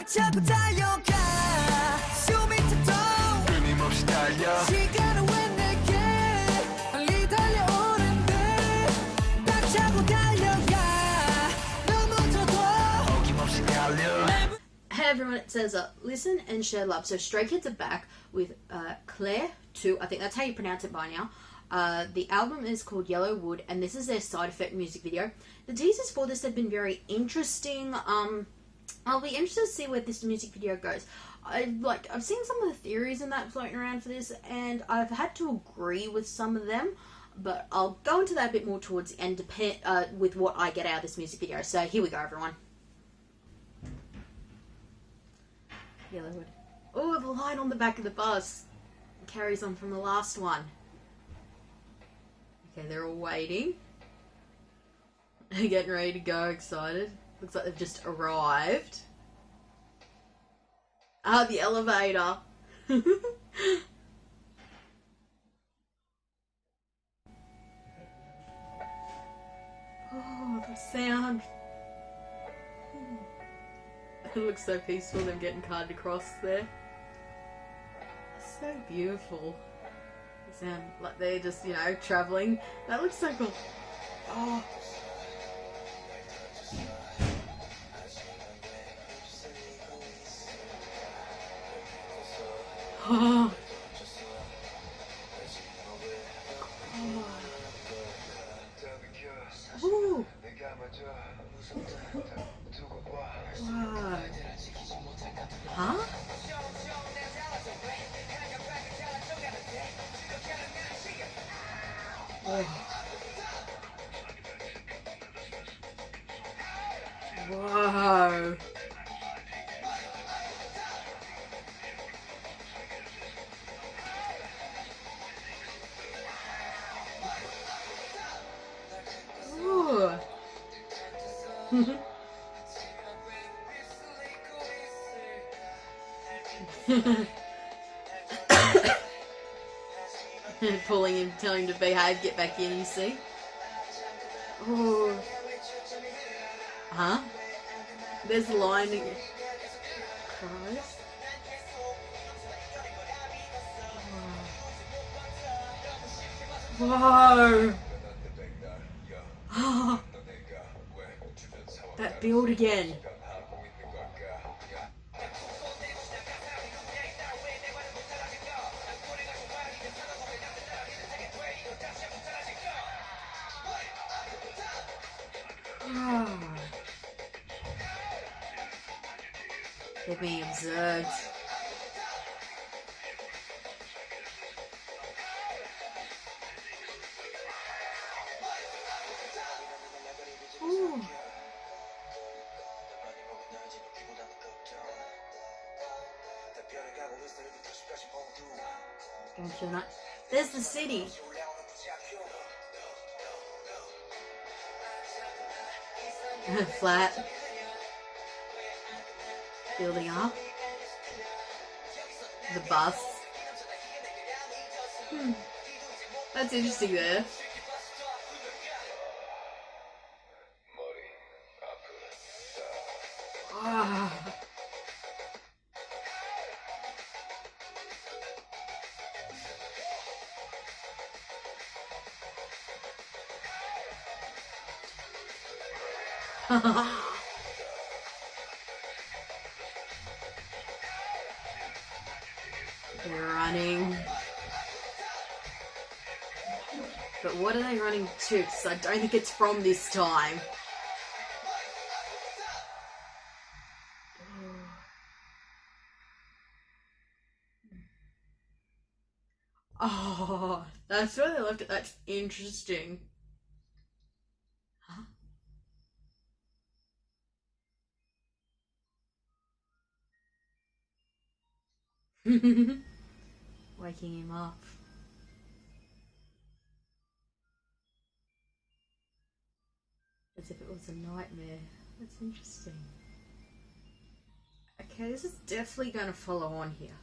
자꾸 달려가 숨이 턱 끊임없이 달려 시간은 왜 내게 빨리 달려오는데 딱 잡고 달려가 넘어져도 어김없이 달려. Hey everyone, it says listen and share love. So Stray Kids are back with Claire 2, I think that's how you pronounce it by now. The album is called Yellow Wood, and this is their side effect music video. The teasers for this have been very interesting. I'll be interested to see where this music video goes. I've seen some of the theories and that floating around for this, and I've had to agree with some of them, but I'll go into that a bit more towards the end, with what I get out of this music video. So here we go, everyone. Yellowwood. Oh, the line on the back of the bus carries on from the last one. Okay, they're all waiting. They're getting ready to go, excited. Looks like they've just arrived. Ah, the elevator. Oh, the sound. It looks so peaceful, them getting carted across there. It's so beautiful. They sound like they're just, travelling. That looks so cool. Oh. Oh. Ooh. Wow. Huh? Oh. Wow. Ooh. Pulling him, telling him to behave, get back in, you see? Oh. Huh? There's the line again. Christ. Whoa. Whoa. That build again. Oh. They're being observed. Ooh. There's the city. Flat. Building up. The bus. That's interesting there. Ah. They're running. But what are they running to? Because I don't think it's from this time. Oh, that's where they left it. That's interesting. Huh? Waking him up. As if it was a nightmare. That's interesting. Okay, this is definitely going to follow on here.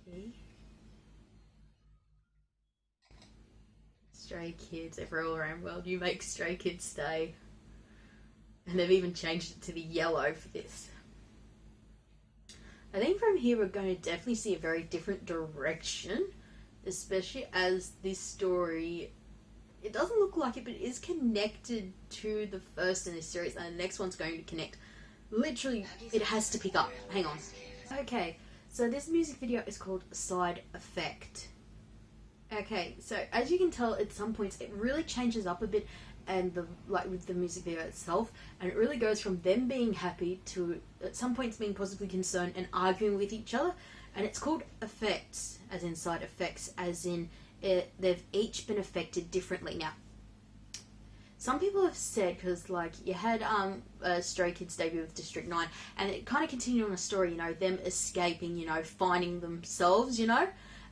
Okay. Stray Kids, everywhere around the world, you make Stray Kids stay. And they've even changed it to the yellow for this. I think from here we're going to definitely see a very different direction, especially as this story, it doesn't look like it, but it is connected to the first in this series, and the next one's going to connect. Literally, it has to pick up. Hang on. Okay, so this music video is called Side Effect. Okay, so as you can tell, at some points it really changes up a bit, and with the music video itself, and it really goes from them being happy to at some points being possibly concerned and arguing with each other, and it's called effects, as in side effects, as in they've each been affected differently. Now, some people have said, because like you had Stray Kids debut with District 9, and it kind of continued on a story, you know, them escaping, you know, finding themselves, you know.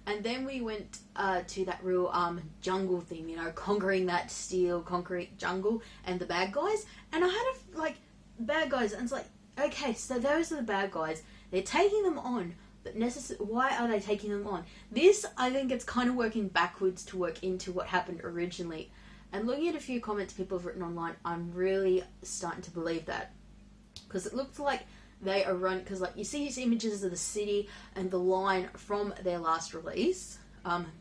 And then we went to that real jungle theme, you know, conquering that steel concrete jungle and the bad guys. And I had bad guys, and it's like, okay, so those are the bad guys. They're taking them on, but why are they taking them on? This, I think it's kind of working backwards to work into what happened originally. And looking at a few comments people have written online, I'm really starting to believe that. Because it looks like they are run, because like you see these images of the city and the line from their last release,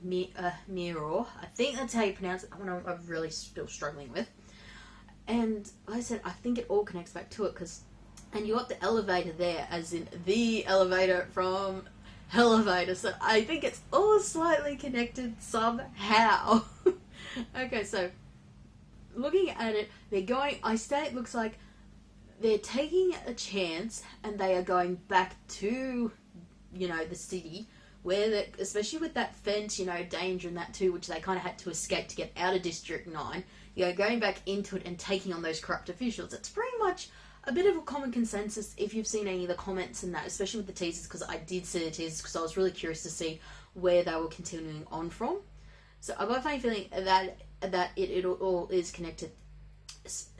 Mirror, I think that's how you pronounce it, one I'm really still struggling with. And like I said, I think it all connects back to it, and you got the elevator there, as in the elevator from Elevator, so I think it's all slightly connected somehow. Okay, so looking at it, it looks like they're taking a chance, and they are going back to, you know, the city, where especially with that fence, you know, danger and that too, which they kind of had to escape to get out of District 9, you know, going back into it and taking on those corrupt officials. It's pretty much a bit of a common consensus if you've seen any of the comments and that, especially with the teasers, because I did see the teasers because I was really curious to see where they were continuing on from. So I've got a funny feeling that it all is connected.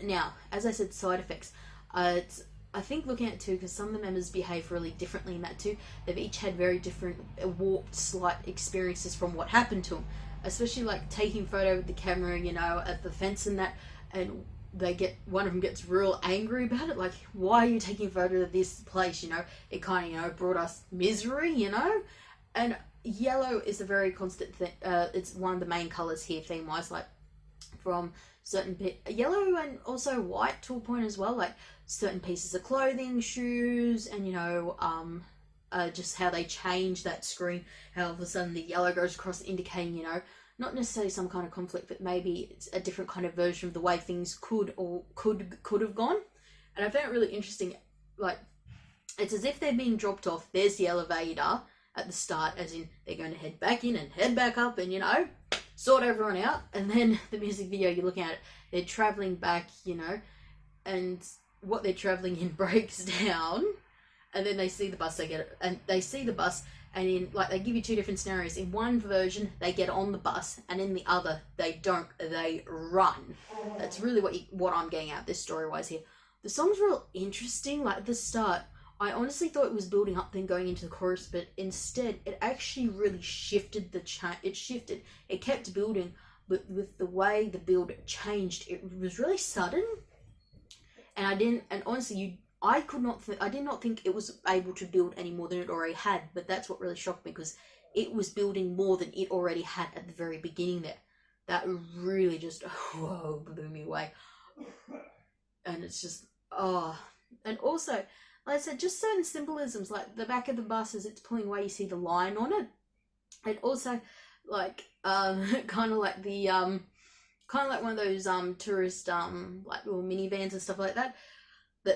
Now, as I said, side effects. I think looking at it too, because some of the members behave really differently in that too. They've each had very different warped, slight experiences from what happened to them. Especially like taking photo with the camera, you know, at the fence and that, and one of them gets real angry about it. Like, why are you taking a photo of this place? You know, it kind of, you know, brought us misery, you know. And yellow is a very constant thing. It's one of the main colors here, theme-wise, like from certain yellow and also white to a point as well, like certain pieces of clothing, shoes, and you know, just how they change that screen, how all of a sudden the yellow goes across, indicating, you know, not necessarily some kind of conflict, but maybe it's a different kind of version of the way things could have gone. And I found it really interesting. Like, it's as if they're being dropped off. There's the elevator at the start, as in they're going to head back in and head back up, and you know, sort everyone out. And then the music video, you're looking at it, they're traveling back, you know, and what they're traveling in breaks down, and then they see the bus, and in, like, they give you two different scenarios. In one version, they get on the bus, and in the other, they don't, they run. That's really what I'm getting at this story-wise here. The song's real interesting. Like, at the start, I honestly thought it was building up, then going into the chorus, but instead, it actually really shifted it kept building, but with the way the build changed, it was really sudden. And I did not think it was able to build any more than it already had, but that's what really shocked me, because it was building more than it already had at the very beginning there. That really just, whoa, blew me away. And it's just, and also, like I said, just certain symbolisms, like the back of the bus as it's pulling away, you see the line on it. And also, like, kind of like one of those tourist like little minivans and stuff like that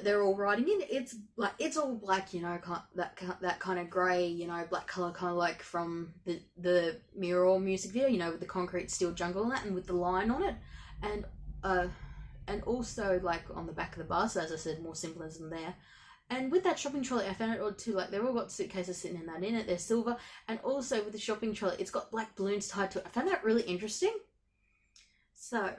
they're all riding in. It's like, it's all black, you know, that kind of grey, you know, black colour, kind of like from the Mirror music video, you know, with the concrete steel jungle and that, and with the line on it. And also, like, on the back of the bus, as I said, more symbolism there. And with that shopping trolley, I found it odd too. Like, they've all got suitcases sitting in it. They're silver. And also with the shopping trolley, it's got black balloons tied to it. I found that really interesting. So,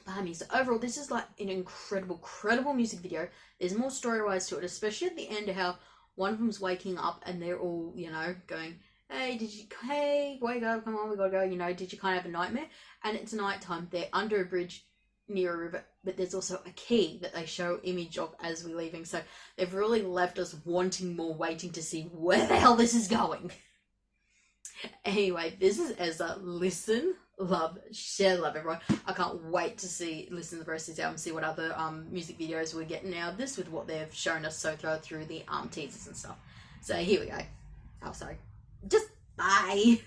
pardon me. So overall, this is like an incredible music video. There's more story-wise to it, especially at the end, how one of them's waking up and they're all, you know, going, hey, wake up, come on, we gotta go, you know, did you kind of have a nightmare? And it's nighttime. They're under a bridge. near a river, but there's also a key that they show image of as we're leaving. So they've really left us wanting more, waiting to see where the hell this is going. Anyway, this is Ezra. Listen, love, share, love, everyone. I can't wait to listen to the rest of this album, see what other music videos we're getting out of this with what they've shown us so far through the teasers and stuff. So here we go. Oh, sorry. Just bye.